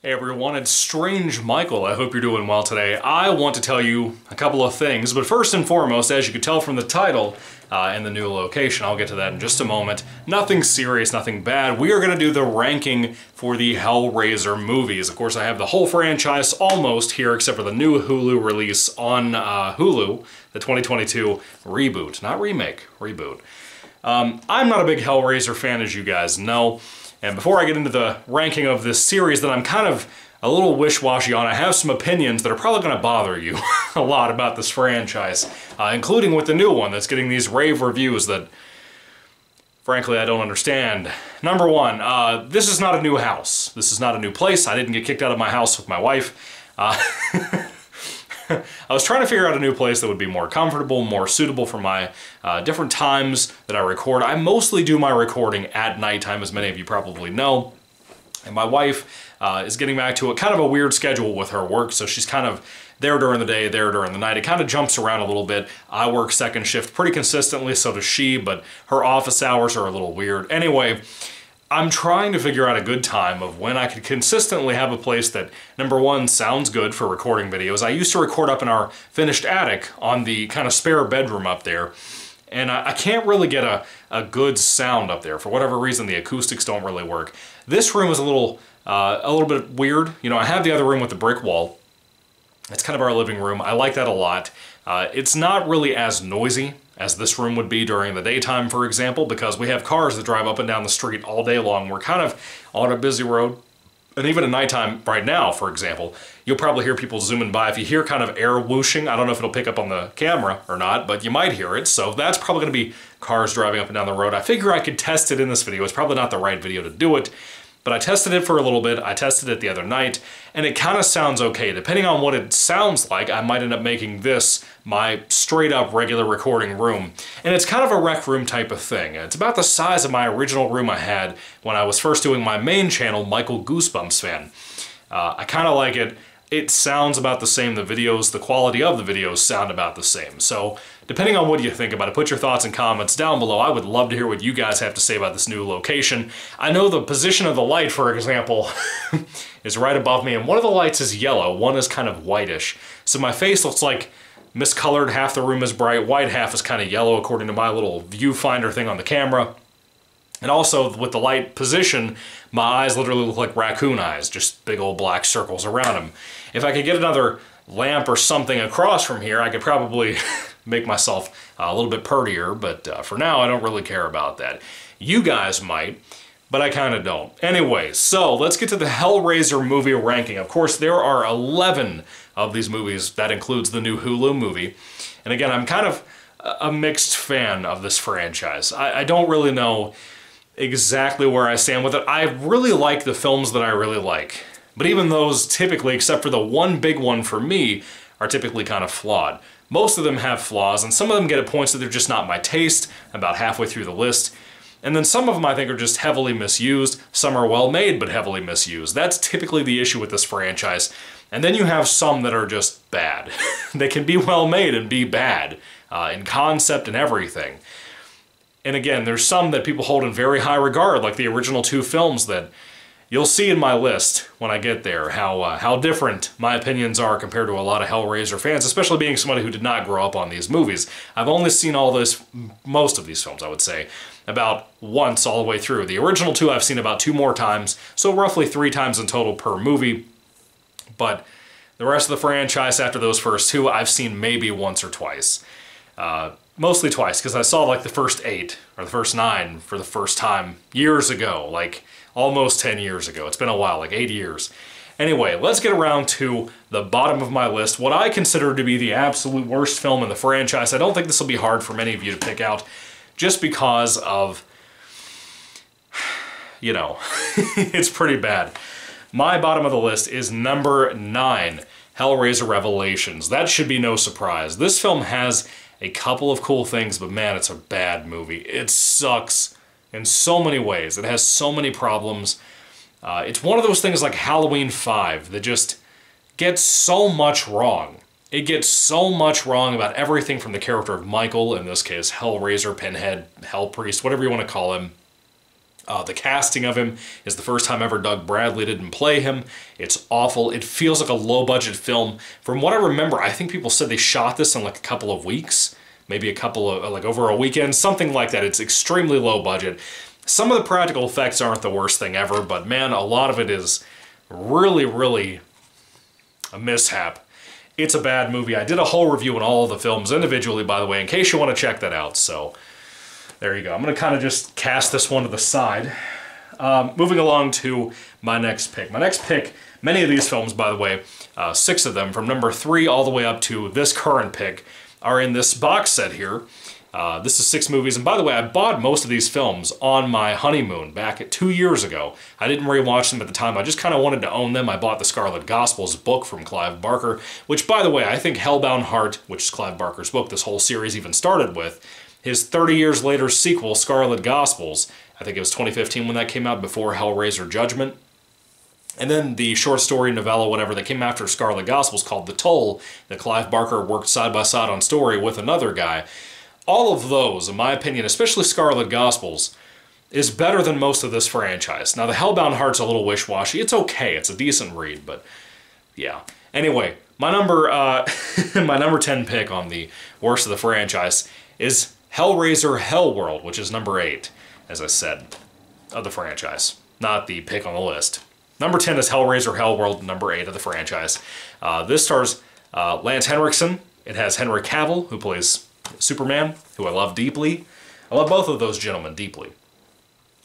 Hey everyone, it's Strange Michael. I hope you're doing well today. I want to tell you a couple of things, but first and foremost, as you can tell from the title and the new location, I'll get to that in just a moment. Nothing serious, nothing bad. We are going to do the ranking for the Hellraiser movies. Of course, I have the whole franchise almost here, except for the new Hulu release on Hulu, the 2022 reboot, not remake, reboot. I'm not a big Hellraiser fan, as you guys know. And before I get into the ranking of this series that I'm kind of a little wish-washy on, I have some opinions that are probably going to bother you a lot about this franchise, including with the new one that's getting these rave reviews that, frankly, I don't understand. Number one, this is not a new house. This is not a new place. I didn't get kicked out of my house with my wife. I was trying to figure out a new place that would be more comfortable, more suitable for my different times that I record. I mostly do my recording at nighttime, as many of you probably know. And my wife is getting back to kind of a weird schedule with her work, so she's kind of there during the day, there during the night. It kind of jumps around a little bit. I work second shift pretty consistently, so does she, but her office hours are a little weird. Anyway, I'm trying to figure out a good time of when I could consistently have a place that, number one, sounds good for recording videos. I used to record up in our finished attic on the kind of spare bedroom up there, and I can't really get a good sound up there. For whatever reason, the acoustics don't really work. This room is a little bit weird. You know, I have the other room with the brick wall. It's kind of our living room. I like that a lot. It's not really as noisy as this room would be during the daytime, for example, because we have cars that drive up and down the street all day long. We're kind of on a busy road. And even at nighttime right now, for example, you'll probably hear people zooming by. If you hear kind of air whooshing, I don't know if it'll pick up on the camera or not, but you might hear it. So that's probably going to be cars driving up and down the road. I figure I could test it in this video. It's probably not the right video to do it, but I tested it for a little bit. I tested it the other night, and it kind of sounds okay. Depending on what it sounds like, I might end up making this my straight-up regular recording room. And it's kind of a rec room type of thing. It's about the size of my original room I had when I was first doing my main channel, Michael Goosebumps Fan. I kind of like it. It sounds about the same. The videos, the quality of the videos sound about the same. So depending on what you think about it, put your thoughts and comments down below. I would love to hear what you guys have to say about this new location. I know the position of the light, for example, is right above me, and one of the lights is yellow, one is kind of whitish. So my face looks like miscolored. Half the room is bright, white half is kind of yellow according to my little viewfinder thing on the camera. And also, with the light position, my eyes literally look like raccoon eyes, just big old black circles around them. If I could get another lamp or something across from here, I could probably make myself a little bit purtier, but for now, I don't really care about that. You guys might, but I kind of don't. Anyway, so let's get to the Hellraiser movie ranking. Of course, there are 11 of these movies. That includes the new Hulu movie. And again, I'm kind of a mixed fan of this franchise. I don't really know exactly where I stand with it. I really like the films that I really like. But even those typically, except for the one big one for me, are typically kind of flawed. Most of them have flaws, and some of them get at points that they're just not my taste, about halfway through the list. And then some of them I think are just heavily misused. Some are well made, but heavily misused. That's typically the issue with this franchise. And then you have some that are just bad. They can be well made and be bad, in concept and everything. And again, there's some that people hold in very high regard, like the original two films that you'll see in my list when I get there, how different my opinions are compared to a lot of Hellraiser fans, especially being somebody who did not grow up on these movies. I've only seen most of these films, I would say, about once all the way through. The original two I've seen about 2 more times, so roughly 3 times in total per movie. But the rest of the franchise after those first 2, I've seen maybe once or twice. Mostly twice, because I saw like the first 8 or the first 9 for the first time years ago, like almost 10 years ago. It's been a while, like 8 years. Anyway, let's get around to the bottom of my list, what I consider to be the absolute worst film in the franchise. I don't think this will be hard for many of you to pick out, just because of, you know, it's pretty bad. My bottom of the list is number 9, Hellraiser Revelations. That should be no surprise. This film has a couple of cool things, but man, it's a bad movie. It sucks in so many ways. It has so many problems. It's one of those things like Halloween 5 that just gets so much wrong. It gets so much wrong about everything from the character of Michael, in this case Hellraiser, Pinhead, Hell Priest, whatever you want to call him, The casting of him is the first time ever Doug Bradley didn't play him. It's awful. It feels like a low-budget film. From what I remember, I think people said they shot this in like a couple of weeks. Maybe a couple of, like over a weekend, something like that. It's extremely low budget. Some of the practical effects aren't the worst thing ever, but man, a lot of it is really, really a mishap. It's a bad movie. I did a whole review on all of the films individually, by the way, in case you want to check that out, so there you go. I'm going to kind of just cast this one to the side. Moving along to my next pick. My next pick, many of these films, by the way, 6 of them, from number 3 all the way up to this current pick, are in this box set here. This is 6 movies, and by the way, I bought most of these films on my honeymoon back 2 years ago. I didn't rewatch them at the time, I just kind of wanted to own them. I bought the Scarlet Gospels book from Clive Barker, which, by the way, I think Hellbound Heart, which is Clive Barker's book this whole series even started with, his 30 years later sequel, Scarlet Gospels, I think it was 2015 when that came out, before Hellraiser Judgment. And then the short story, novella, whatever, that came after Scarlet Gospels called The Toll, that Clive Barker worked side by side on story with another guy. All of those, in my opinion, especially Scarlet Gospels, is better than most of this franchise. Now, the Hellbound Heart's a little wish-washy. It's okay. It's a decent read, but yeah. Anyway, my number, my number 10 pick on the worst of the franchise is Hellraiser Hellworld, which is number 8, as I said, of the franchise. Not the pick on the list. Number 10 is Hellraiser Hellworld, number 8 of the franchise. This stars Lance Henriksen. It has Henry Cavill, who plays Superman, who I love deeply. I love both of those gentlemen deeply.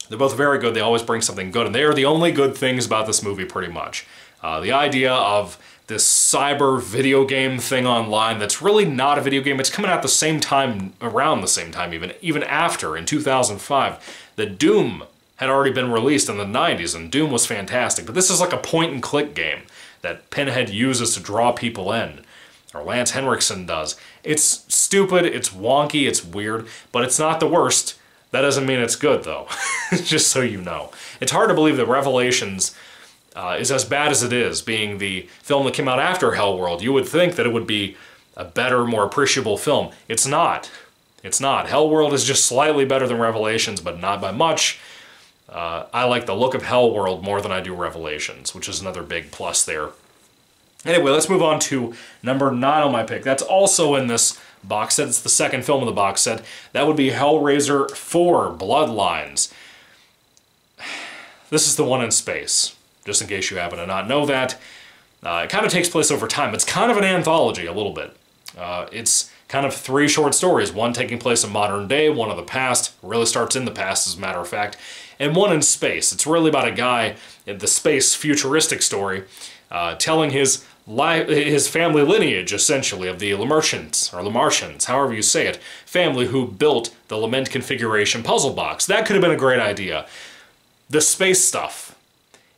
They're both very good. They always bring something good, and they are the only good things about this movie, pretty much. The idea of this cyber video game thing online that's really not a video game. It's coming out the same time, around the same time even after, in 2005. The Doom had already been released in the 90s, and Doom was fantastic. But this is like a point-and-click game that Pinhead uses to draw people in, or Lance Henriksen does. It's stupid, it's wonky, it's weird, but it's not the worst. That doesn't mean it's good, though, just so you know. It's hard to believe that Revelations is as bad as it is, being the film that came out after Hellworld. You would think that it would be a better, more appreciable film. It's not. It's not. Hellworld is just slightly better than Revelations, but not by much. I like the look of Hellworld more than I do Revelations, which is another big plus there. Anyway, let's move on to number 9 on my pick. That's also in this box set. It's the second film in the box set. That would be Hellraiser 4, Bloodlines. This is the one in space, just in case you happen to not know that. It kind of takes place over time. It's kind of an anthology, a little bit. It's kind of 3 short stories, one taking place in modern day, one in the past, really starts in the past as a matter of fact, and one in space. It's really about a guy in the space futuristic story telling his family lineage, essentially, of the Lamartians, however you say it, family who built the Lament configuration puzzle box. That could have been a great idea. The space stuff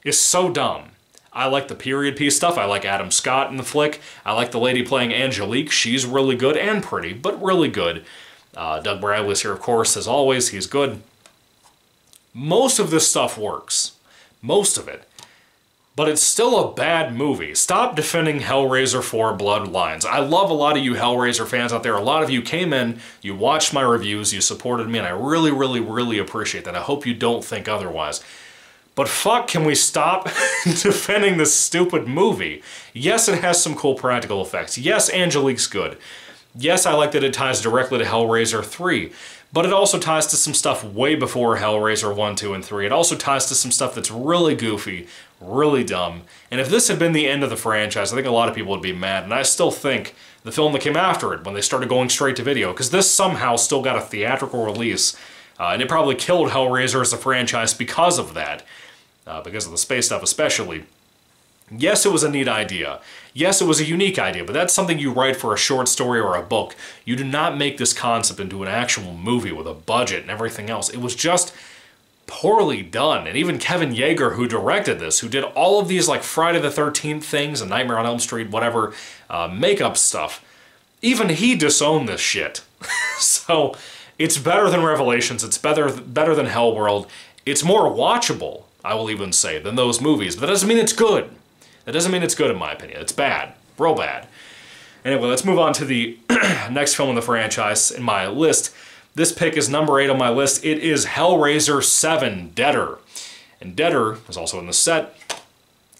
is so dumb. I like the period piece stuff. I like Adam Scott in the flick. I like the lady playing Angelique. She's really good and pretty, but really good. Doug Bradley's here, of course, as always. He's good. Most of this stuff works. Most of it. But it's still a bad movie. Stop defending Hellraiser 4 Bloodlines. I love a lot of you Hellraiser fans out there. A lot of you came in, you watched my reviews, you supported me, and I really, really, really appreciate that. I hope you don't think otherwise. But fuck, can we stop defending this stupid movie? Yes, it has some cool practical effects. Yes, Angelique's good. Yes, I like that it ties directly to Hellraiser 3. But it also ties to some stuff way before Hellraiser 1, 2, and 3. It also ties to some stuff that's really goofy, really dumb. And if this had been the end of the franchise, I think a lot of people would be mad. And I still think the film that came after it, when they started going straight to video, because this somehow still got a theatrical release, and it probably killed Hellraiser as a franchise because of that. Because of the space stuff especially. Yes, it was a neat idea. Yes, it was a unique idea, but that's something you write for a short story or a book. You do not make this concept into an actual movie with a budget and everything else. It was just poorly done. And even Kevin Yeager, who directed this, who did all of these like Friday the 13th things and Nightmare on Elm Street, whatever, makeup stuff, even he disowned this shit. So it's better than Revelations. It's better than Hellworld. It's more watchable, I will even say, than those movies. But that doesn't mean it's good. That doesn't mean it's good in my opinion. It's bad. Real bad. Anyway, let's move on to the next film in the franchise in my list. This pick is number 8 on my list. It is Hellraiser 7, Deader. And Deader is also in the set.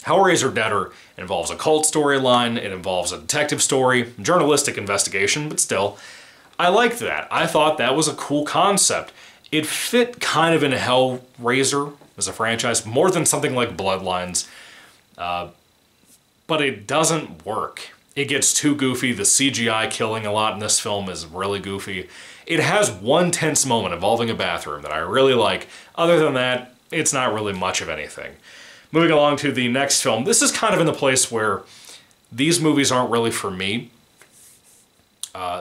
Hellraiser Deader involves a cult storyline, it involves a detective story, journalistic investigation, but still, I liked that. I thought that was a cool concept. It fit kind of in Hellraiser as a franchise, more than something like Bloodlines, but it doesn't work. It gets too goofy. The CGI killing a lot in this film is really goofy. It has one tense moment involving a bathroom that I really like. Other than that, it's not really much of anything. Moving along to the next film, this is kind of in the place where these movies aren't really for me.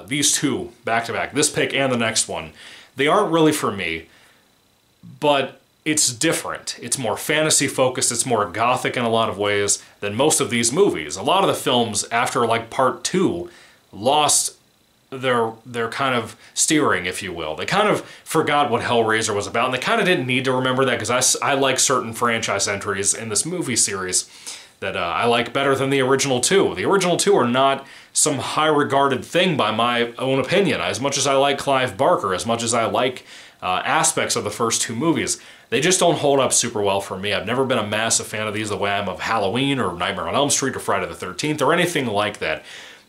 These two, back-to-back, this pick and the next one, they aren't really for me, but it's different. It's more fantasy-focused, it's more gothic in a lot of ways than most of these movies. A lot of the films, after like part 2, lost their kind of steering, if you will. They kind of forgot what Hellraiser was about, and they kind of didn't need to remember that, because I like certain franchise entries in this movie series that I like better than the original 2. The original 2 are not some high-regarded thing by my own opinion. As much as I like Clive Barker, as much as I like aspects of the first 2 movies, they just don't hold up super well for me. I've never been a massive fan of these the way I'm of Halloween or Nightmare on Elm Street or Friday the 13th or anything like that.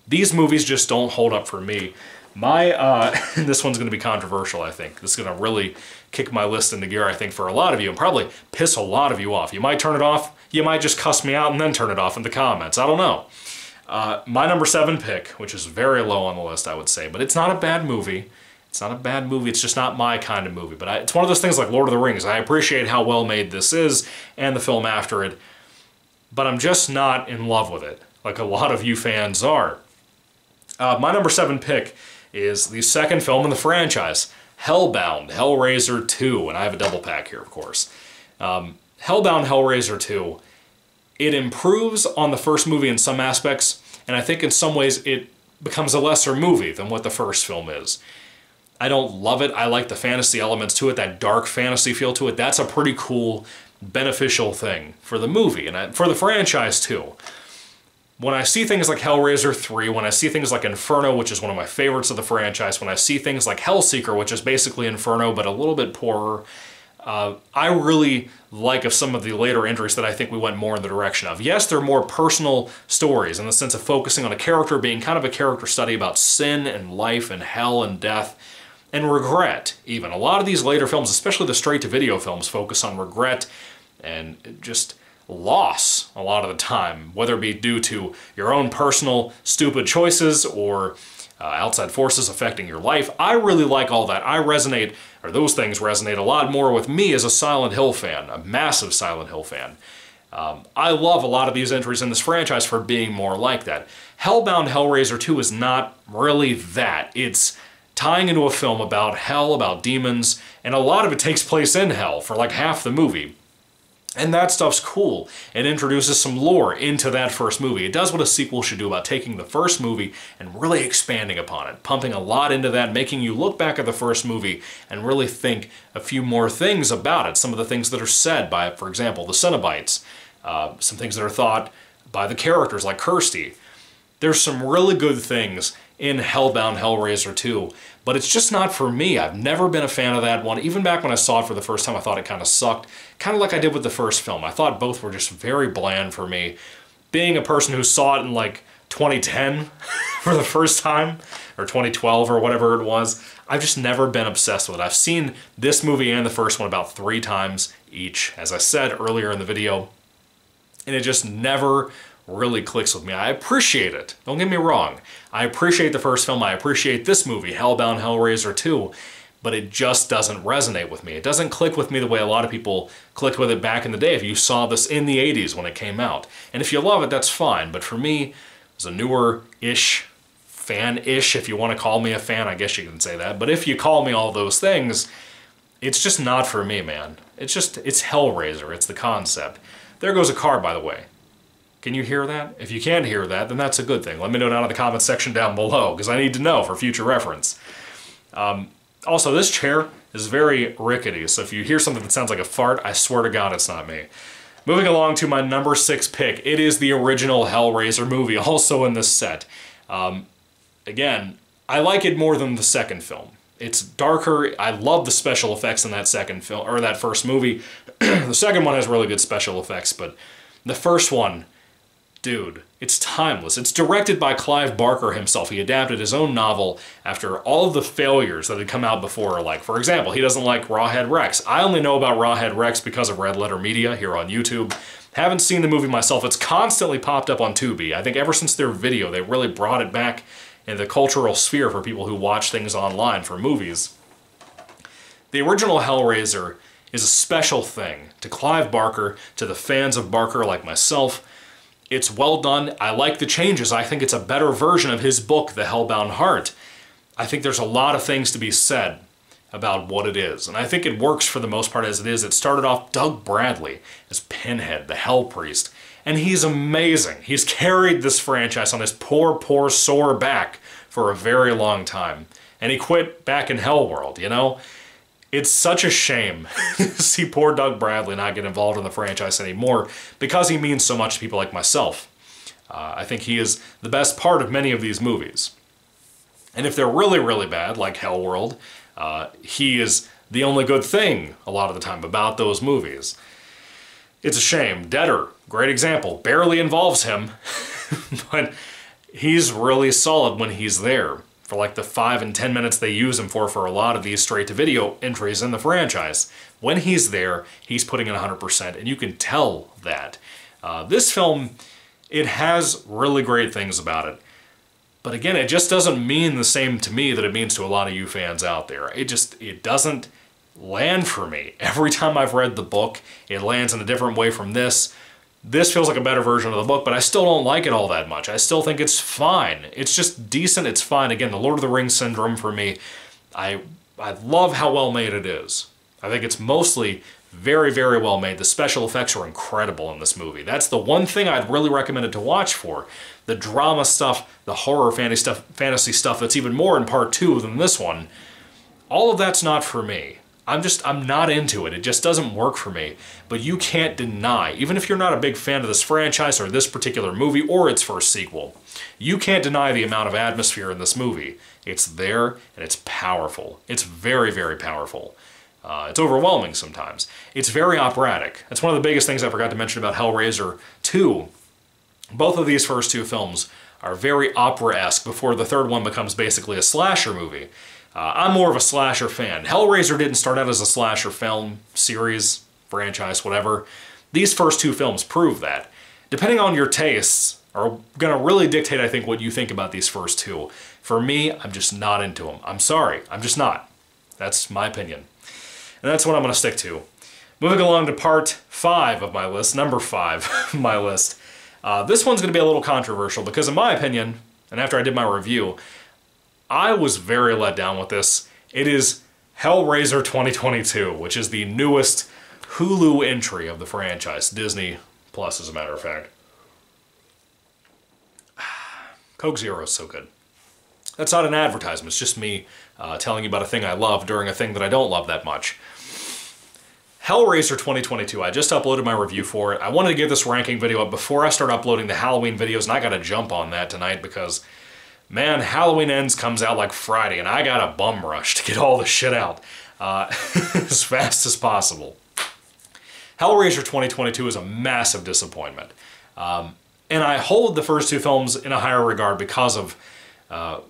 These movies just don't hold up for me. This one's going to be controversial, I think. This is going to really kick my list into gear, I think, for a lot of you, and probably piss a lot of you off. You might turn it off, you might just cuss me out and then turn it off in the comments. I don't know. My number 7 pick, which is very low on the list, I would say, but it's not a bad movie. It's not a bad movie, it's just not my kind of movie. But it's one of those things like Lord of the Rings. I appreciate how well made this is, and the film after it, but I'm just not in love with it, like a lot of you fans are. My number 7 pick is the second film in the franchise, Hellbound, Hellraiser 2, and I have a double pack here, of course. Hellbound, Hellraiser 2, it improves on the first movie in some aspects, and I think in some ways it becomes a lesser movie than what the first film is. I don't love it. I like the fantasy elements to it, that dark fantasy feel to it. That's a pretty cool, beneficial thing for the movie, and for the franchise too. When I see things like Hellraiser 3, when I see things like Inferno, which is one of my favorites of the franchise, when I see things like Hellseeker, which is basically Inferno but a little bit poorer, I really like of some of the later entries that I think we went more in the direction of. Yes, they're more personal stories in the sense of focusing on a character, being kind of a character study about sin and life and hell and death and regret, even. A lot of these later films, especially the straight-to-video films, focus on regret and just loss a lot of the time, whether it be due to your own personal stupid choices or outside forces affecting your life. I really like all that. I resonate, or those things resonate a lot more with me as a Silent Hill fan, a massive Silent Hill fan. I love a lot of these entries in this franchise for being more like that. Hellbound Hellraiser 2 is not really that. It's tying into a film about hell, about demons, and a lot of it takes place in hell for like half the movie. And that stuff's cool. It introduces some lore into that first movie. It does what a sequel should do about taking the first movie and really expanding upon it, pumping a lot into that, making you look back at the first movie and really think a few more things about it. Some of the things that are said by, for example, the Cenobites. Some things that are thought by the characters like Kirsty. There's some really good things in Hellbound Hellraiser 2, but it's just not for me. I've never been a fan of that one. Even back when I saw it for the first time, I thought it kind of sucked. Kind of like I did with the first film. I thought both were just very bland for me. Being a person who saw it in like 2010 for the first time, or 2012 or whatever it was, I've just never been obsessed with it. I've seen this movie and the first one about 3 times each, as I said earlier in the video, and it just never really clicks with me. I appreciate it. Don't get me wrong. I appreciate the first film. I appreciate this movie, Hellbound Hellraiser 2, but it just doesn't resonate with me. It doesn't click with me the way a lot of people clicked with it back in the day if you saw this in the 80s when it came out. And if you love it, that's fine. But for me, as a newer-ish, fan-ish, if you want to call me a fan, I guess you can say that. But if you call me all those things, it's just not for me, man. It's Hellraiser. It's the concept. There goes a car, by the way. Can you hear that? If you can't hear that, then that's a good thing. Let me know down in the comments section down below, because I need to know for future reference. Also, this chair is very rickety, so if you hear something that sounds like a fart, I swear to God it's not me. Moving along to my number 6 pick. It is the original Hellraiser movie, also in this set. Again, I like it more than the second film. It's darker. I love the special effects in that second film, or that first movie. The second one has really good special effects, but the first one, dude, it's timeless. It's directed by Clive Barker himself. He adapted his own novel after all of the failures that had come out before. Like, for example, he doesn't like Rawhead Rex. I only know about Rawhead Rex because of Red Letter Media here on YouTube. Haven't seen the movie myself. It's constantly popped up on Tubi. I think ever since their video, they really brought it back in the cultural sphere for people who watch things online for movies. The original Hellraiser is a special thing to Clive Barker, to the fans of Barker like myself. It's well done. I like the changes. I think it's a better version of his book, The Hellbound Heart. I think there's a lot of things to be said about what it is, and I think it works for the most part as it is. It started off Doug Bradley as Pinhead, the Hell Priest, and he's amazing. He's carried this franchise on his poor, sore back for a very long time. And he quit back in Hellworld, you know? It's such a shame to see poor Doug Bradley not get involved in the franchise anymore because he means so much to people like myself. I think he is the best part of many of these movies. And if they're really bad, like Hellworld, he is the only good thing a lot of the time about those movies. It's a shame. Deader, great example, barely involves him, but he's really solid when he's there for like the 5 and 10 minutes they use him for a lot of these straight-to-video entries in the franchise. When he's there, he's putting in 100%, and you can tell that. This film, it has really great things about it, but again, it just doesn't mean the same to me that it means to a lot of you fans out there. It doesn't land for me. Every time I've read the book, it lands in a different way from this. This feels like a better version of the book, but I still don't like it all that much. I still think it's fine. It's just decent, it's fine. Again, the Lord of the Rings syndrome for me, I love how well made it is. I think it's mostly very well made. The special effects are incredible in this movie. That's the one thing I'd really recommend it to watch for. The drama stuff, the horror fantasy stuff that's even more in part 2 than this one, all of that's not for me. I'm not into it. It just doesn't work for me. But you can't deny, even if you're not a big fan of this franchise or this particular movie or its first sequel, you can't deny the amount of atmosphere in this movie. It's there and it's powerful. It's very powerful. It's overwhelming sometimes. It's very operatic. That's one of the biggest things I forgot to mention about Hellraiser 2. Both of these first 2 films are very opera-esque before the third one becomes basically a slasher movie. I'm more of a slasher fan. Hellraiser didn't start out as a slasher film, series, franchise, whatever. These first 2 films prove that. Depending on your tastes, are going to really dictate, I think, what you think about these first 2. For me, I'm just not into them. I'm sorry, I'm just not. That's my opinion. And that's what I'm going to stick to. Moving along to part 5 of my list, number 5 of my list. This one's going to be a little controversial because in my opinion, and after I did my review, I was very let down with this. It is Hellraiser 2022, which is the newest Hulu entry of the franchise. Disney Plus, as a matter of fact. Coke Zero is so good. That's not an advertisement, it's just me telling you about a thing I love during a thing that I don't love that much. Hellraiser 2022, I just uploaded my review for it. I wanted to get this ranking video up before I start uploading the Halloween videos, and I gotta jump on that tonight because, man, Halloween Ends comes out like Friday, and I got a bum rush to get all the shit out as fast as possible. Hellraiser 2022 is a massive disappointment. And I hold the first 2 films in a higher regard because of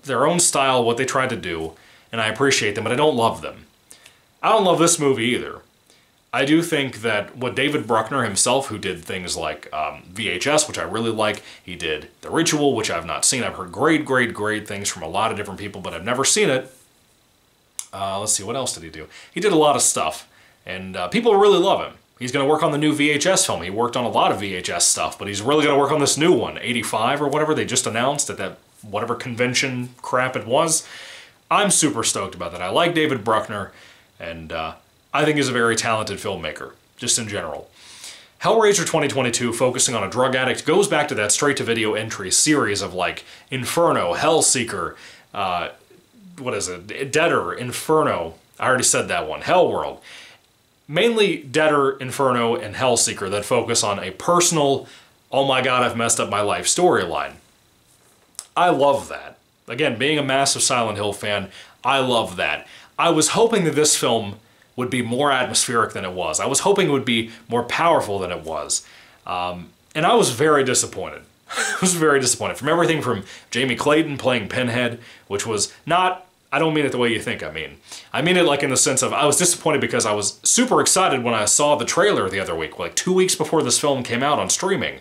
their own style, what they tried to do, and I appreciate them, but I don't love them. I don't love this movie either. I do think that what David Bruckner himself, who did things like VHS, which I really like, he did The Ritual, which I've not seen. I've heard great things from a lot of different people, but I've never seen it. Let's see, what else did he do? He did a lot of stuff, and people really love him. He's going to work on the new VHS film. He worked on a lot of VHS stuff, but he's really going to work on this new one, 85 or whatever they just announced at that whatever convention crap it was. I'm super stoked about that. I like David Bruckner, and I think he's a very talented filmmaker, just in general. Hellraiser 2022, focusing on a drug addict, goes back to that straight-to-video entry series of like Inferno, Hellseeker, what is it, Deader, Inferno, I already said that one, Hellworld. Mainly Deader, Inferno, and Hellseeker that focus on a personal, oh my god, I've messed up my life storyline. I love that. Again, being a massive Silent Hill fan, I love that. I was hoping that this film would be more atmospheric than it was. I was hoping it would be more powerful than it was. And I was very disappointed. I was very disappointed. From everything from Jamie Clayton playing Pinhead, which was not, I don't mean it the way you think I mean. I mean it like in the sense of, I was disappointed because I was super excited when I saw the trailer the other week, like 2 weeks before this film came out on streaming.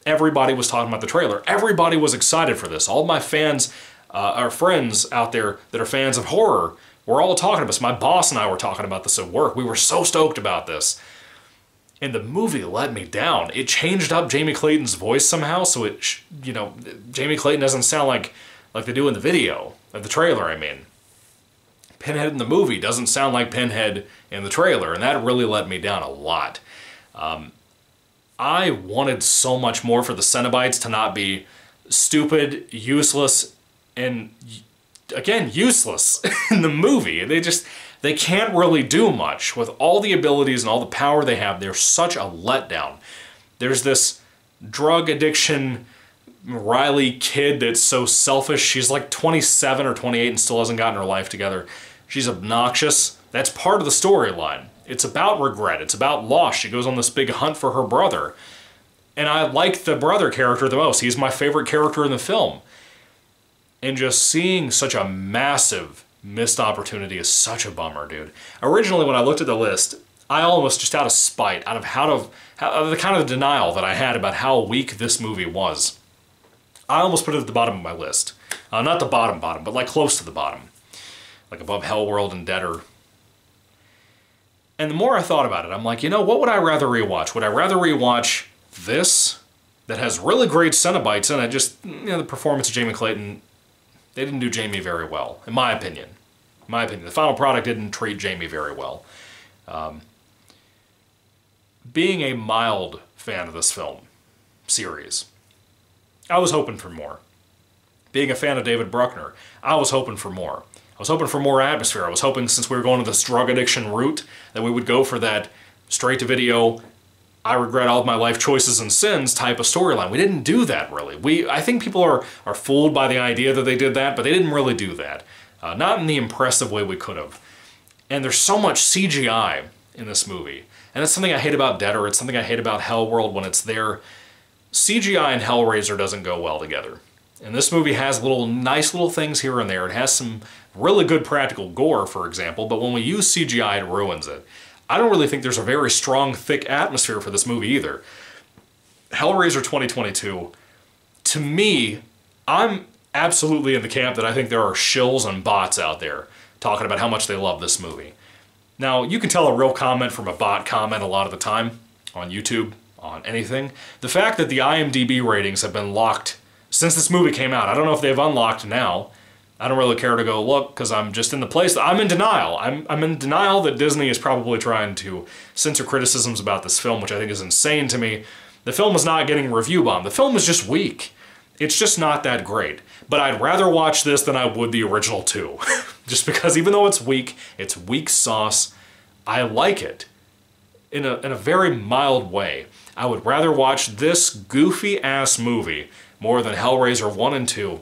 Everybody was talking about the trailer. Everybody was excited for this. All my fans, our friends out there that are fans of horror, were all talking about this. My boss and I were talking about this at work. We were so stoked about this. And the movie let me down. It changed up Jamie Clayton's voice somehow, so it, you know, Jamie Clayton doesn't sound like they do in the video, of the trailer, I mean. Pinhead in the movie doesn't sound like Pinhead in the trailer, and that really let me down a lot. I wanted so much more for the Cenobites to not be stupid, useless, and, again, useless in the movie. They can't really do much. With all the abilities and all the power they have, they're such a letdown. There's this drug addiction Riley kid that's so selfish. She's like 27 or 28 and still hasn't gotten her life together. She's obnoxious. That's part of the storyline. It's about regret. It's about loss. She goes on this big hunt for her brother. And I like the brother character the most. He's my favorite character in the film. And just seeing such a massive missed opportunity is such a bummer, dude. Originally, when I looked at the list, I almost, just out of spite, out of the kind of denial that I had about how weak this movie was, I almost put it at the bottom of my list. Not the bottom, but like close to the bottom. Like above Hellworld and Deader. And the more I thought about it, I'm like, you know, what would I rather rewatch? Would I rather rewatch this, that has really great Cenobites in it, just, you know, the performance of Jamie Clayton, they didn't do Jamie very well, in my opinion. In my opinion. The final product didn't treat Jamie very well. Being a mild fan of this film series, I was hoping for more. Being a fan of David Bruckner, I was hoping for more. I was hoping for more atmosphere. I was hoping, since we were going to this drug addiction route, that we would go for that straight-to-video, I regret all of my life choices and sins type of storyline. We didn't do that, really. I think people are fooled by the idea that they did that, but they didn't really do that. Not in the impressive way we could have. And there's so much CGI in this movie. And it's something I hate about Deader. It's something I hate about Hellworld when it's there. CGI and Hellraiser doesn't go well together. And this movie has nice little things here and there. It has some really good practical gore, for example, but when we use CGI, it ruins it. I don't really think there's a very strong, thick atmosphere for this movie either. Hellraiser 2022, to me, I'm absolutely in the camp that I think there are shills and bots out there talking about how much they love this movie. Now, you can tell a real comment from a bot comment a lot of the time on YouTube, on anything. The fact that the IMDb ratings have been locked since this movie came out, I don't know if they've unlocked now. I don't really care to go look because I'm just in the place that I'm in denial. I'm in denial that Disney is probably trying to censor criticisms about this film, which I think is insane to me. The film is not getting review bombed. The film is just weak. It's just not that great. But I'd rather watch this than I would the original two. Just because even though it's weak sauce, I like it. In a very mild way. I would rather watch this goofy-ass movie more than Hellraiser 1 and 2.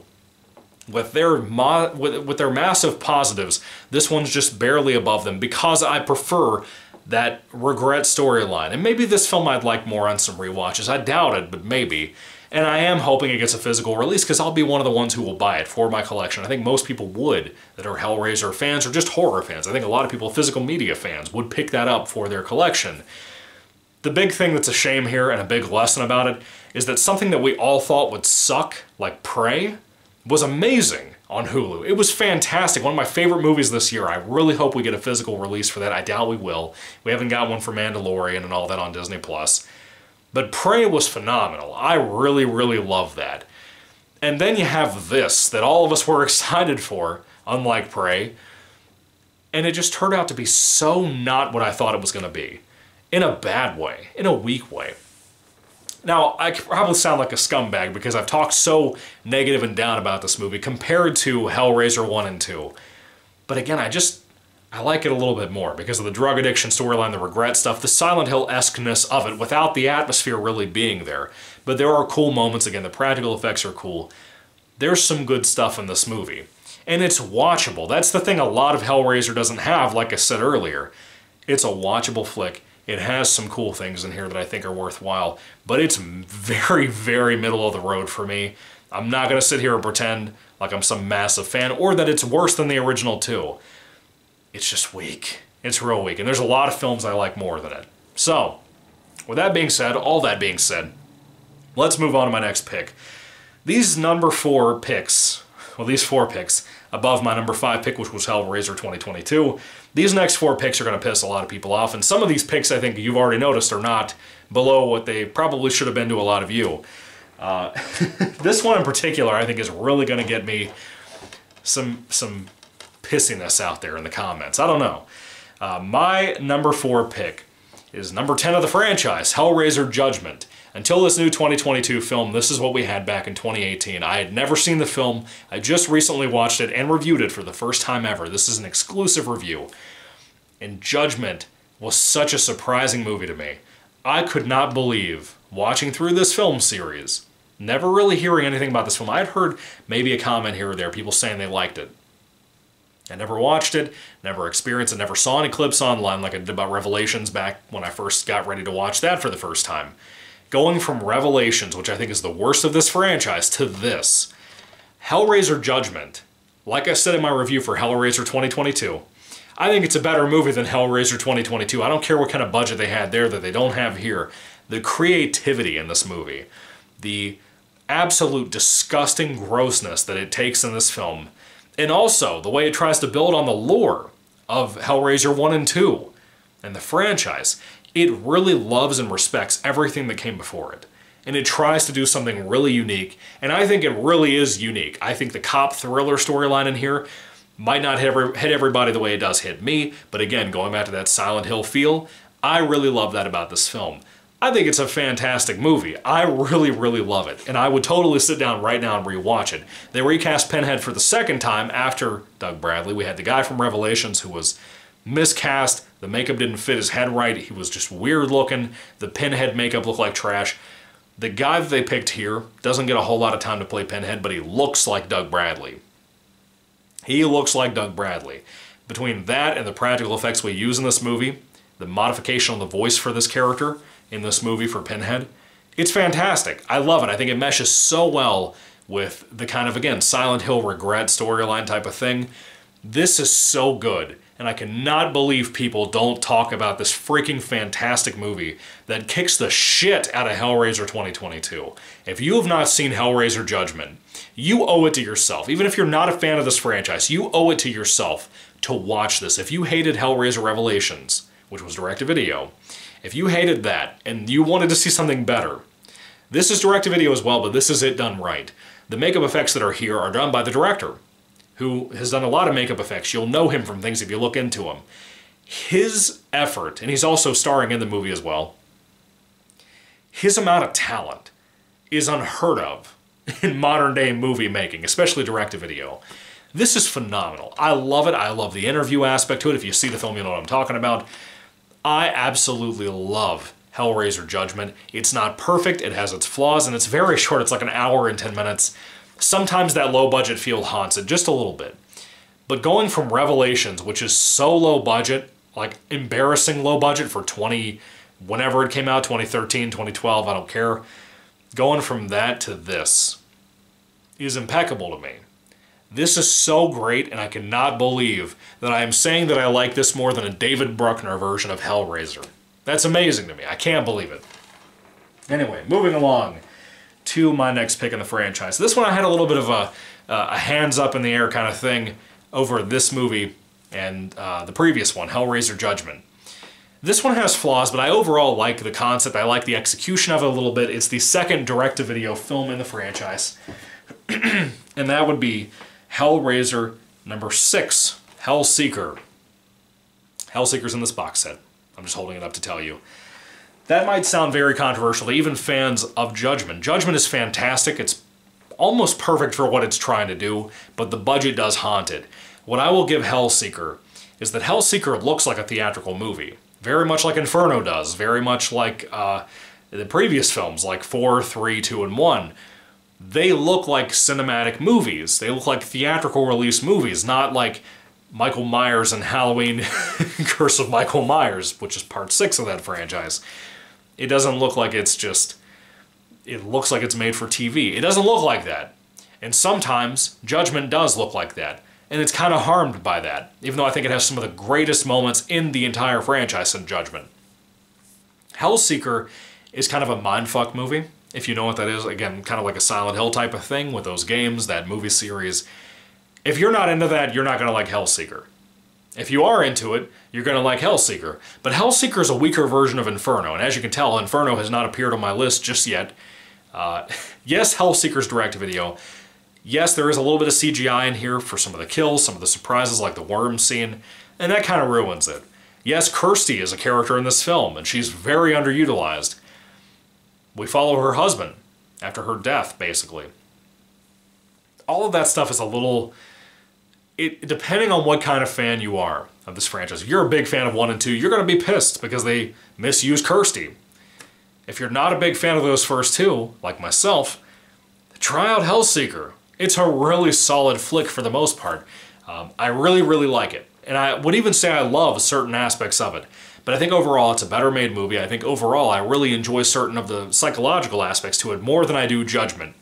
With their massive positives, this one's just barely above them because I prefer that regret storyline. And maybe this film I'd like more on some rewatches. I doubt it, but maybe. And I am hoping it gets a physical release because I'll be one of the ones who will buy it for my collection. I think most people would that are Hellraiser fans or just horror fans. I think a lot of people, physical media fans, would pick that up for their collection. The big thing that's a shame here, and a big lesson about it, is that something that we all thought would suck, like Prey, was amazing on Hulu. It was fantastic. One of my favorite movies this year. I really hope we get a physical release for that. I doubt we will. We haven't got one for Mandalorian and all that on Disney+. But Prey was phenomenal. I really, really love that. And then you have this, that all of us were excited for, unlike Prey, and it just turned out to be so not what I thought it was going to be. In a bad way. In a weak way. Now, I probably sound like a scumbag because I've talked so negative and down about this movie compared to Hellraiser 1 and 2. But again, I like it a little bit more because of the drug addiction storyline, the regret stuff, the Silent Hill-esque-ness of it without the atmosphere really being there. But there are cool moments, again, the practical effects are cool. There's some good stuff in this movie. And it's watchable. That's the thing a lot of Hellraiser doesn't have, like I said earlier. It's a watchable flick. It has some cool things in here that I think are worthwhile, but it's very, very middle of the road for me. I'm not going to sit here and pretend like I'm some massive fan, or that it's worse than the original two. It's just weak. It's real weak, and there's a lot of films I like more than it. So, with that being said, all that being said, let's move on to my next pick. These number 4 picks, well, these 4 picks, above my number 5 pick, which was Hellraiser 2022, these next 4 picks are going to piss a lot of people off, and some of these picks, I think you've already noticed, are not below what they probably should have been to a lot of you. This one in particular, I think, is really going to get me some pissiness out there in the comments. I don't know. My number 4 pick is number 10 of the franchise, Hellraiser Judgment. Until this new 2022 film, this is what we had back in 2018. I had never seen the film. I just recently watched it and reviewed it for the first time ever. This is an exclusive review. And Judgment was such a surprising movie to me. I could not believe, watching through this film series, never really hearing anything about this film. I'd heard maybe a comment here or there, people saying they liked it. I never watched it, never experienced it, never saw any clips online like I did about Revelations back when I first got ready to watch that for the first time. Going from Revelations, which I think is the worst of this franchise, to this. Hellraiser Judgment, like I said in my review for Hellraiser 2022, I think it's a better movie than Hellraiser 2022. I don't care what kind of budget they had there that they don't have here. The creativity in this movie, the absolute disgusting grossness that it takes in this film, and also the way it tries to build on the lore of Hellraiser 1 and 2 and the franchise. It really loves and respects everything that came before it. And it tries to do something really unique, and I think it really is unique. I think the cop thriller storyline in here might not hit everybody the way it does hit me, but again, going back to that Silent Hill feel, I really love that about this film. I think it's a fantastic movie. I really, really love it, and I would totally sit down right now and rewatch it. They recast Pinhead for the second time after Doug Bradley. We had the guy from Revelations who was miscast. The makeup didn't fit his head right. He was just weird looking. The Pinhead makeup looked like trash. The guy that they picked here doesn't get a whole lot of time to play Pinhead, but he looks like Doug Bradley. He looks like Doug Bradley. Between that and the practical effects we use in this movie, the modification of the voice for this character in this movie for Pinhead, it's fantastic. I love it. I think it meshes so well with the kind of, again, Silent Hill regret storyline type of thing. This is so good. And I cannot believe people don't talk about this freaking fantastic movie that kicks the shit out of Hellraiser 2022. If you have not seen Hellraiser Judgment, you owe it to yourself. Even if you're not a fan of this franchise, you owe it to yourself to watch this. If you hated Hellraiser Revelations, which was direct-to-video, if you hated that and you wanted to see something better, this is direct-to-video as well, but this is it done right. The makeup effects that are here are done by the director, who has done a lot of makeup effects. You'll know him from things if you look into him. His effort, and he's also starring in the movie as well, his amount of talent is unheard of in modern day movie making, especially direct-to-video. This is phenomenal. I love it. I love the interview aspect to it. If you see the film, you know what I'm talking about. I absolutely love Hellraiser Judgment. It's not perfect. It has its flaws, and it's very short. It's like an hour and 10 minutes. Sometimes that low-budget feel haunts it just a little bit. But going from Revelations, which is so low budget, like embarrassing low budget for whenever it came out, 2013, 2012, I don't care. Going from that to this is impeccable to me. This is so great, and I cannot believe that I am saying that I like this more than a David Bruckner version of Hellraiser. That's amazing to me. I can't believe it. Anyway, moving along to my next pick in the franchise. This one I had a little bit of a hands up in the air kind of thing over this movie and the previous one, Hellraiser Judgment. This one has flaws, but I overall like the concept. I like the execution of it a little bit. It's the second direct-to-video film in the franchise. And that would be Hellraiser number 6, Hellseeker. Hellseeker's in this box set. I'm just holding it up to tell you. That might sound very controversial to even fans of Judgment. Judgment is fantastic. It's almost perfect for what it's trying to do, but the budget does haunt it. What I will give Hellseeker is that Hellseeker looks like a theatrical movie. Very much like Inferno does. Very much like the previous films, like 4, 3, 2, and 1. they look like cinematic movies. They look like theatrical release movies, not like Michael Myers and Halloween Curse of Michael Myers, which is part 6 of that franchise. It doesn't look like it's just, it looks like it's made for TV. It doesn't look like that. And sometimes Judgment does look like that. And it's kind of harmed by that, even though I think it has some of the greatest moments in the entire franchise in Judgment. Hellseeker is kind of a mindfuck movie, if you know what that is. Again, kind of like a Silent Hill type of thing with those games, that movie series. If you're not into that, you're not going to like Hellseeker. If you are into it, you're going to like Hellseeker. But Hellseeker is a weaker version of Inferno, and as you can tell, Inferno has not appeared on my list just yet. Yes, Hellseeker's direct-to-video. Yes, there is a little bit of CGI in here for some of the kills, some of the surprises like the worm scene, and that kind of ruins it. Yes, Kirsty is a character in this film, and she's very underutilized. We follow her husband after her death, basically. All of that stuff is a little... depending on what kind of fan you are of this franchise. If you're a big fan of 1 and 2, you're going to be pissed because they misuse Kirsty. If you're not a big fan of those first two, like myself, try out Hellseeker. It's a really solid flick for the most part. I really, really like it. And I would even say I love certain aspects of it. But I think overall it's a better made movie. I think overall I really enjoy certain of the psychological aspects to it more than I do Judgment.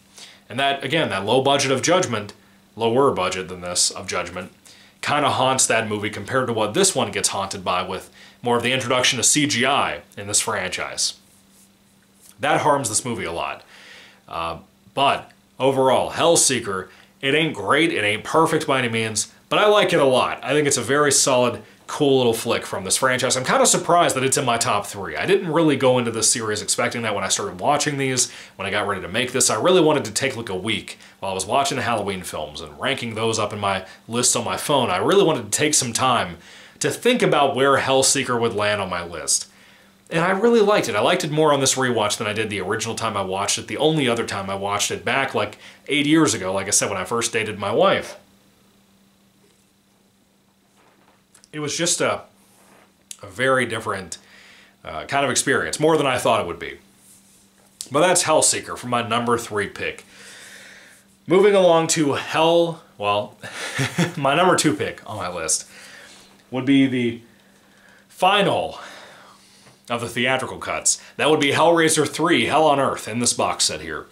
And that, again, that low budget of Judgment, lower budget than this of Judgment, kind of haunts that movie compared to what this one gets haunted by with more of the introduction of CGI in this franchise. That harms this movie a lot. But overall, Hellseeker, it ain't great, it ain't perfect by any means, but I like it a lot. I think it's a very solid, cool little flick from this franchise. I'm kind of surprised that it's in my top 3. I didn't really go into this series expecting that when I started watching these, when I got ready to make this. I really wanted to take like a week while I was watching the Halloween films and ranking those up in my list on my phone. I really wanted to take some time to think about where Hellseeker would land on my list. And I really liked it. I liked it more on this rewatch than I did the original time I watched it, the only other time I watched it back like 8 years ago, like I said, when I first dated my wife. It was just a very different kind of experience, more than I thought it would be. But that's Hellseeker for my number 3 pick. Moving along to my number 2 pick on my list would be the final of the theatrical cuts. That would be Hellraiser 3, Hell on Earth, in this box set here.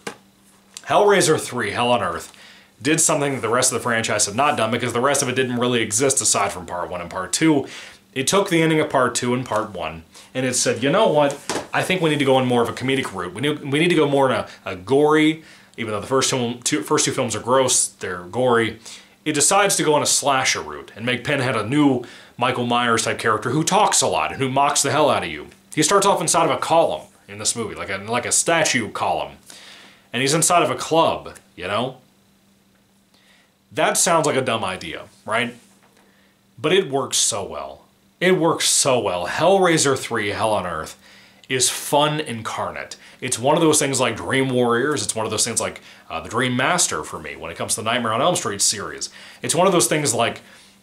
Hellraiser 3, Hell on Earth, did something that the rest of the franchise had not done because the rest of it didn't really exist aside from Part 1 and Part 2. It took the ending of Part 2 and Part 1, and it said, you know what, I think we need to go in more of a comedic route. We need to go more in a gory, even though the first two films are gross, they're gory. It decides to go on a slasher route and make Pinhead a new Michael Myers type character who talks a lot and who mocks the hell out of you. He starts off inside of a column in this movie, like a statue column. And he's inside of a club, you know? That sounds like a dumb idea, right? But it works so well. It works so well. Hellraiser 3, Hell on Earth, is fun incarnate. It's one of those things like Dream Warriors. It's one of those things like the Dream Master for me when it comes to the Nightmare on Elm Street series. It's one of those things like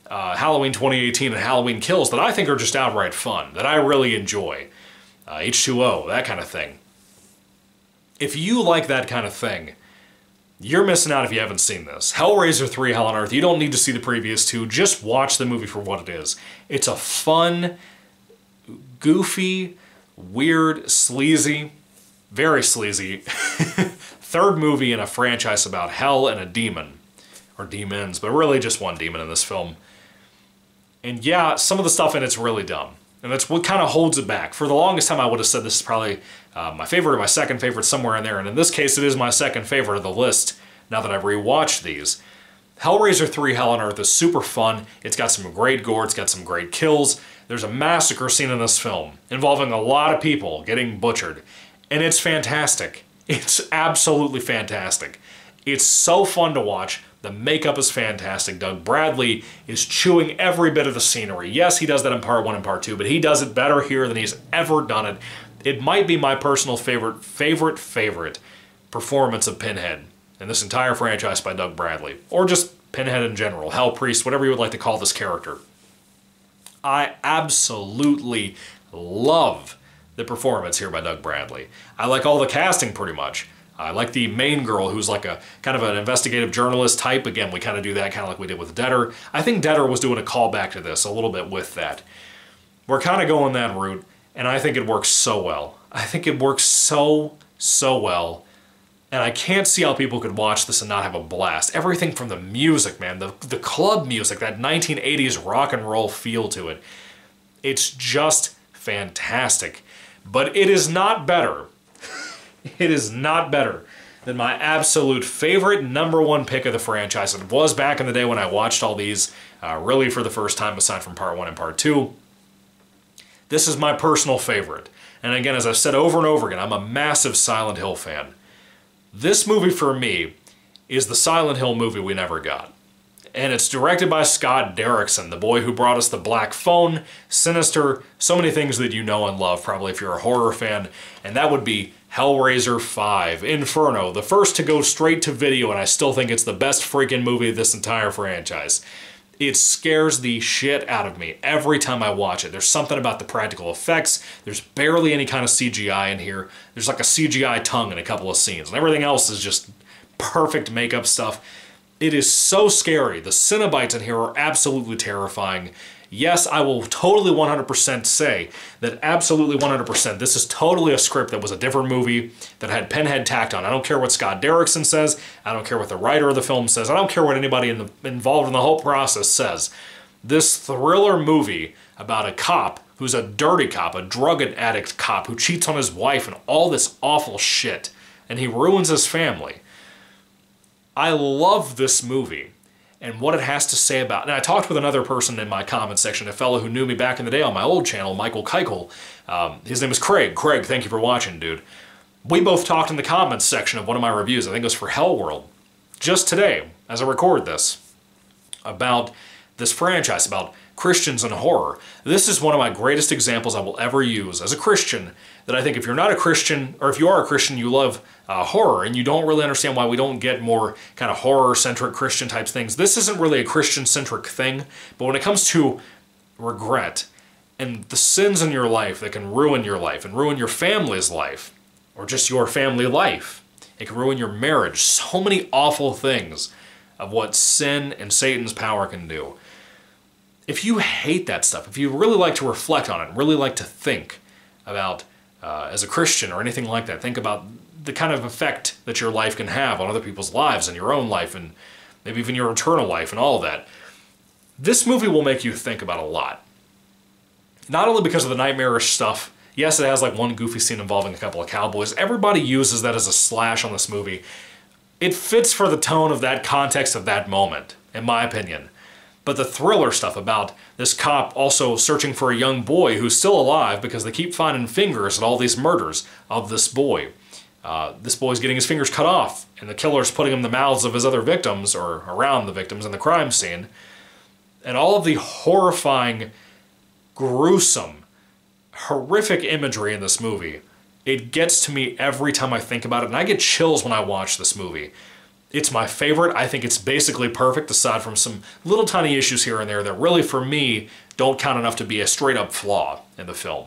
Halloween 2018 and Halloween Kills that I think are just outright fun, that I really enjoy. H2O, that kind of thing. If you like that kind of thing, you're missing out if you haven't seen this. Hellraiser 3, Hell on Earth, you don't need to see the previous two, just watch the movie for what it is. It's a fun, goofy, weird, sleazy, very sleazy, third movie in a franchise about hell and a demon. Or demons, but really just one demon in this film. And yeah, some of the stuff in it's really dumb. And that's what kind of holds it back. For the longest time I would have said this is probably my favorite or my second favorite, somewhere in there. And in this case it is my second favorite of the list now that I've rewatched these. Hellraiser 3 Hell on Earth is super fun. It's got some great gore, it's got some great kills. There's a massacre scene in this film involving a lot of people getting butchered. And it's fantastic. It's absolutely fantastic. It's so fun to watch. The makeup is fantastic. Doug Bradley is chewing every bit of the scenery. Yes, he does that in Part 1 and Part 2, but he does it better here than he's ever done it. It might be my personal favorite performance of Pinhead in this entire franchise by Doug Bradley. Or just Pinhead in general, Hell Priest, whatever you would like to call this character. I absolutely love the performance here by Doug Bradley. I like all the casting pretty much. I like the main girl who's like a kind of an investigative journalist type. Again, we kind of do that kind of like we did with Deader. I think Deader was doing a callback to this a little bit with that. We're kind of going that route, and I think it works so well. I think it works so well. And I can't see how people could watch this and not have a blast. Everything from the music, man, the club music, that 1980s rock and roll feel to it. It's just fantastic. But it is not better. It is not better than my absolute favorite #1 pick of the franchise. It was back in the day when I watched all these really for the first time, aside from Part 1 and Part 2. This is my personal favorite. And again, as I've said over and over again, I'm a massive Silent Hill fan. This movie, for me, is the Silent Hill movie we never got. And it's directed by Scott Derrickson, the boy who brought us The Black Phone, Sinister, so many things that you know and love, probably if you're a horror fan. And that would be Hellraiser 5, Inferno, the first to go straight to video, and I still think it's the best freaking movie of this entire franchise. It scares the shit out of me every time I watch it. There's something about the practical effects. There's barely any kind of CGI in here. There's like a CGI tongue in a couple of scenes, and everything else is just perfect makeup stuff. It is so scary. The Cenobites in here are absolutely terrifying. Yes, I will totally 100% say that absolutely 100%, this is totally a script that was a different movie that had Pinhead tacked on. I don't care what Scott Derrickson says. I don't care what the writer of the film says. I don't care what anybody involved in the whole process says. This thriller movie about a cop who's a dirty cop, a drug addict cop who cheats on his wife and all this awful shit, and he ruins his family. I love this movie and what it has to say about. And I talked with another person in my comment section, a fellow who knew me back in the day on my old channel, Michael Keichel. His name is Craig. Craig, thank you for watching, dude. We both talked in the comments section of one of my reviews, I think it was for Hellworld, just today, as I record this, about this franchise, about Christians and horror. This is one of my greatest examples I will ever use as a Christian, that I think if you're not a Christian, or if you are a Christian, you love horror, and you don't really understand why we don't get more kind of horror-centric Christian types things. This isn't really a Christian-centric thing, but when it comes to regret and the sins in your life that can ruin your life and ruin your family's life, or just your family life, it can ruin your marriage. So many awful things of what sin and Satan's power can do. If you hate that stuff, if you really like to reflect on it, really like to think about, as a Christian or anything like that, think about the kind of effect that your life can have on other people's lives and your own life and maybe even your eternal life and all of that. This movie will make you think about a lot. Not only because of the nightmarish stuff. Yes, it has like one goofy scene involving a couple of cowboys. Everybody uses that as a slash on this movie. It fits for the tone of that context of that moment, in my opinion. But the thriller stuff about this cop also searching for a young boy who's still alive because they keep finding fingers at all these murders of this boy. This boy's getting his fingers cut off, and the killer's putting him in the mouths of his other victims, or around the victims in the crime scene. And all of the horrifying, gruesome, horrific imagery in this movie, it gets to me every time I think about it, and I get chills when I watch this movie. It's my favorite. I think it's basically perfect, aside from some little tiny issues here and there that really, for me, don't count enough to be a straight-up flaw in the film.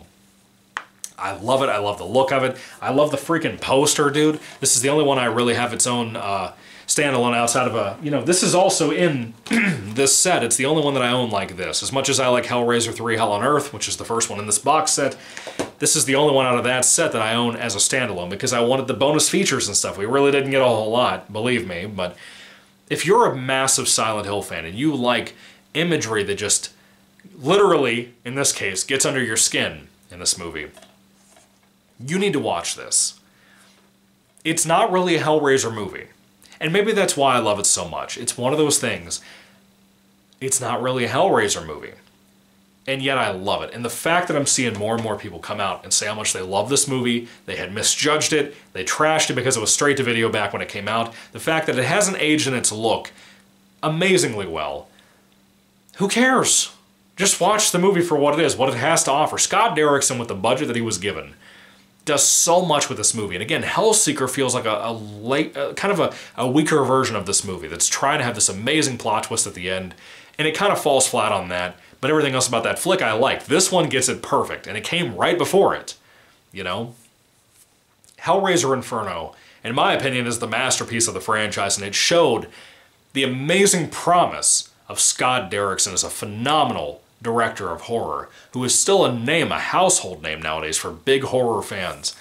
I love it. I love the look of it. I love the freaking poster, dude. This is the only one I really have its own standalone outside of a... You know, this is also in this set. It's the only one that I own like this. As much as I like Hellraiser 3 Hell on Earth, which is the first one in this box set, this is the only one out of that set that I own as a standalone because I wanted the bonus features and stuff. We really didn't get a whole lot, believe me, but if you're a massive Silent Hill fan and you like imagery that just literally, in this case, gets under your skin in this movie, you need to watch this. It's not really a Hellraiser movie, and maybe that's why I love it so much. It's one of those things, it's not really a Hellraiser movie. And yet I love it. And the fact that I'm seeing more and more people come out and say how much they love this movie, they had misjudged it, they trashed it because it was straight to video back when it came out, the fact that it hasn't aged in its look amazingly well, who cares? Just watch the movie for what it is, what it has to offer. Scott Derrickson, with the budget that he was given, does so much with this movie. And again, Hellseeker feels like kind of a weaker version of this movie that's trying to have this amazing plot twist at the end, and it kind of falls flat on that. But everything else about that flick I liked. This one gets it perfect, and it came right before it, you know? Hellraiser Inferno in my opinion, is the masterpiece of the franchise, and it showed the amazing promise of Scott Derrickson as a phenomenal director of horror, who is still a name, a household name nowadays for big horror fans,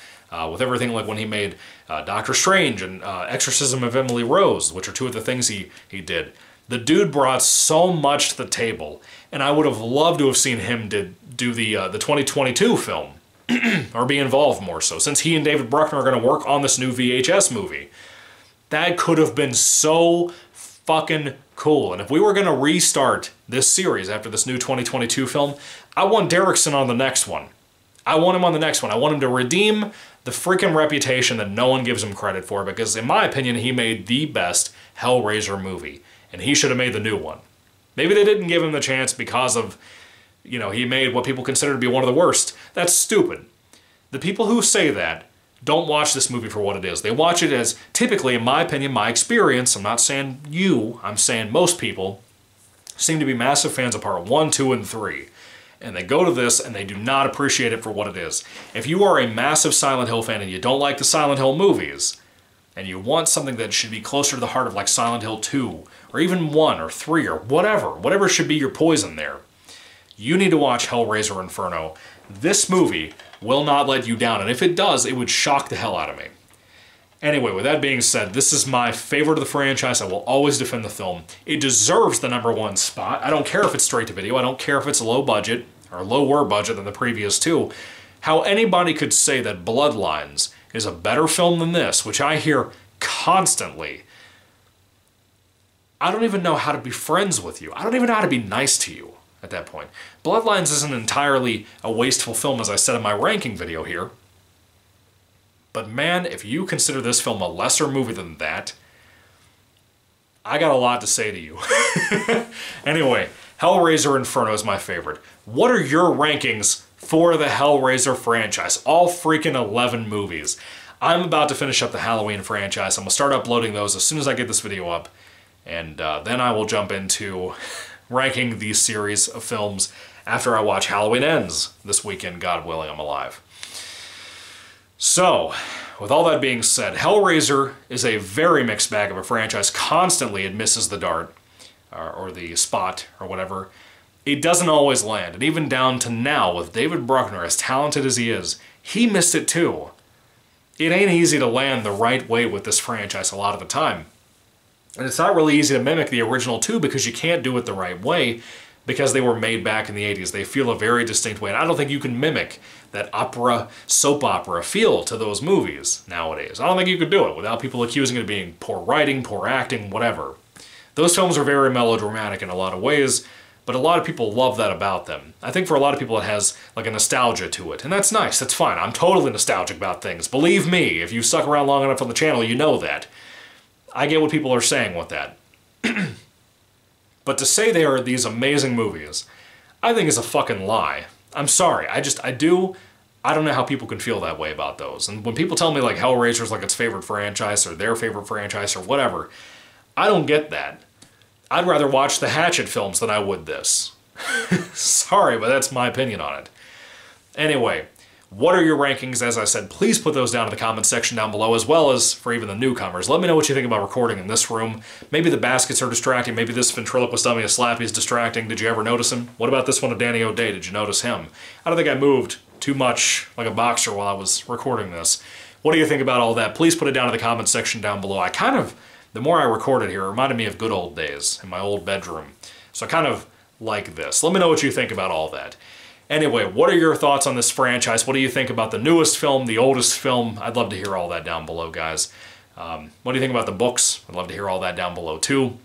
with everything like when he made Doctor Strange and Exorcism of Emily Rose, which are two of the things he did. The dude brought so much to the table, and I would have loved to have seen him do the 2022 film, or be involved more so, since he and David Bruckner are going to work on this new VHS movie. That could have been so fucking cool. And if we were going to restart this series after this new 2022 film, I want Derrickson on the next one. I want him on the next one. I want him to redeem the freaking reputation that no one gives him credit for, because in my opinion, he made the best Hellraiser movie, and he should have made the new one. Maybe they didn't give him the chance because of, you know, he made what people consider to be one of the worst. That's stupid. The people who say that don't watch this movie for what it is. They watch it as, typically, in my opinion, my experience, I'm not saying you, I'm saying most people, seem to be massive fans of part 1, 2, and 3. And they go to this and they do not appreciate it for what it is. If you are a massive Silent Hill fan and you don't like the Silent Hill movies, and you want something that should be closer to the heart of like Silent Hill 2, or even 1 or 3 or whatever should be your poison there, you need to watch Hellraiser Inferno. This movie will not let you down, and if it does, it would shock the hell out of me. Anyway, with that being said, this is my favorite of the franchise. I will always defend the film. It deserves the #1 spot. I don't care if it's straight to video. I don't care if it's low budget, or lower budget than the previous two. How anybody could say that Bloodlines is a better film than this, which I hear constantly, I don't even know how to be friends with you. I don't even know how to be nice to you at that point. Bloodlines isn't entirely a wasteful film, as I said in my ranking video here. But man, if you consider this film a lesser movie than that, I got a lot to say to you. Anyway, Hellraiser Inferno is my favorite. What are your rankings for the Hellraiser franchise? All freaking 11 movies. I'm about to finish up the Halloween franchise. I'm going to start uploading those as soon as I get this video up. And then I will jump into ranking these series of films after I watch Halloween Ends this weekend, God willing, I'm alive. So, with all that being said, Hellraiser is a very mixed bag of a franchise. Constantly it misses the dart, or the spot, or whatever. It doesn't always land, and even down to now, with David Bruckner, as talented as he is, he missed it too. It ain't easy to land the right way with this franchise a lot of the time. And it's not really easy to mimic the original two because you can't do it the right way because they were made back in the 80s. They feel a very distinct way, and I don't think you can mimic that opera, soap opera feel to those movies nowadays. I don't think you could do it without people accusing it of being poor writing, poor acting, whatever. Those films are very melodramatic in a lot of ways, but a lot of people love that about them. I think for a lot of people it has like a nostalgia to it, and that's nice, that's fine. I'm totally nostalgic about things. Believe me, if you've stuck around long enough on the channel, you know that. I get what people are saying with that. But to say they are these amazing movies, I think is a fucking lie. I'm sorry, I don't know how people can feel that way about those. And when people tell me like Hellraiser's like its favorite franchise or their favorite franchise or whatever, I don't get that. I'd rather watch the Hatchet films than I would this. Sorry, but that's my opinion on it. Anyway, what are your rankings? As I said, please put those down in the comments section down below, as well as for even the newcomers. Let me know what you think about recording in this room. Maybe the baskets are distracting. Maybe this ventriloquist dummy of Slappy is distracting. Did you ever notice him? What about this one of Danny O'Day? Did you notice him? I don't think I moved too much like a boxer while I was recording this. What do you think about all that? Please put it down in the comments section down below. The more I recorded here, it reminded me of good old days in my old bedroom. So I kind of like this. Let me know what you think about all that. Anyway, what are your thoughts on this franchise? What do you think about the newest film, the oldest film? I'd love to hear all that down below, guys. What do you think about the books? I'd love to hear all that down below, too.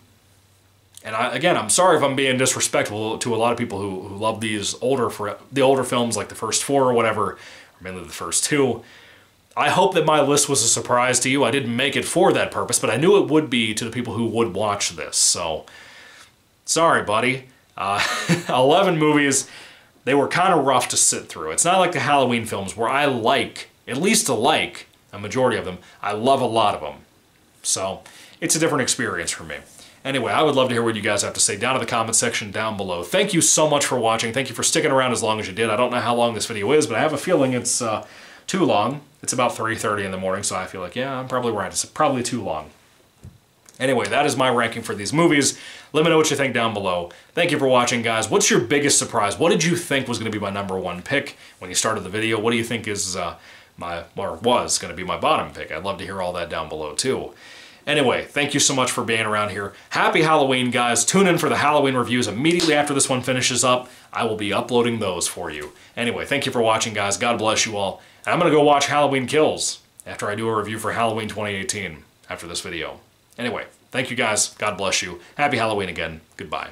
And again, I'm sorry if I'm being disrespectful to a lot of people who love the older films, like the first 4 or whatever, or mainly the first 2. I hope that my list was a surprise to you. I didn't make it for that purpose, but I knew it would be to the people who would watch this. So, sorry, buddy. 11 movies. They were kind of rough to sit through. It's not like the Halloween films where I like, at least a majority of them. I love a lot of them. So, it's a different experience for me. Anyway, I would love to hear what you guys have to say down in the comment section down below. Thank you so much for watching. Thank you for sticking around as long as you did. I don't know how long this video is, but I have a feeling it's too long. It's about 3:30 in the morning, so I feel like, yeah, I'm probably right. It's probably too long. Anyway, that is my ranking for these movies. Let me know what you think down below. Thank you for watching, guys. What's your biggest surprise? What did you think was going to be my #1 pick when you started the video? What do you think is was going to be my bottom pick? I'd love to hear all that down below, too. Anyway, thank you so much for being around here. Happy Halloween, guys. Tune in for the Halloween reviews immediately after this one finishes up. I will be uploading those for you. Anyway, thank you for watching, guys. God bless you all. And I'm going to go watch Halloween Kills after I do a review for Halloween 2018 after this video. Anyway, thank you, guys. God bless you. Happy Halloween again. Goodbye.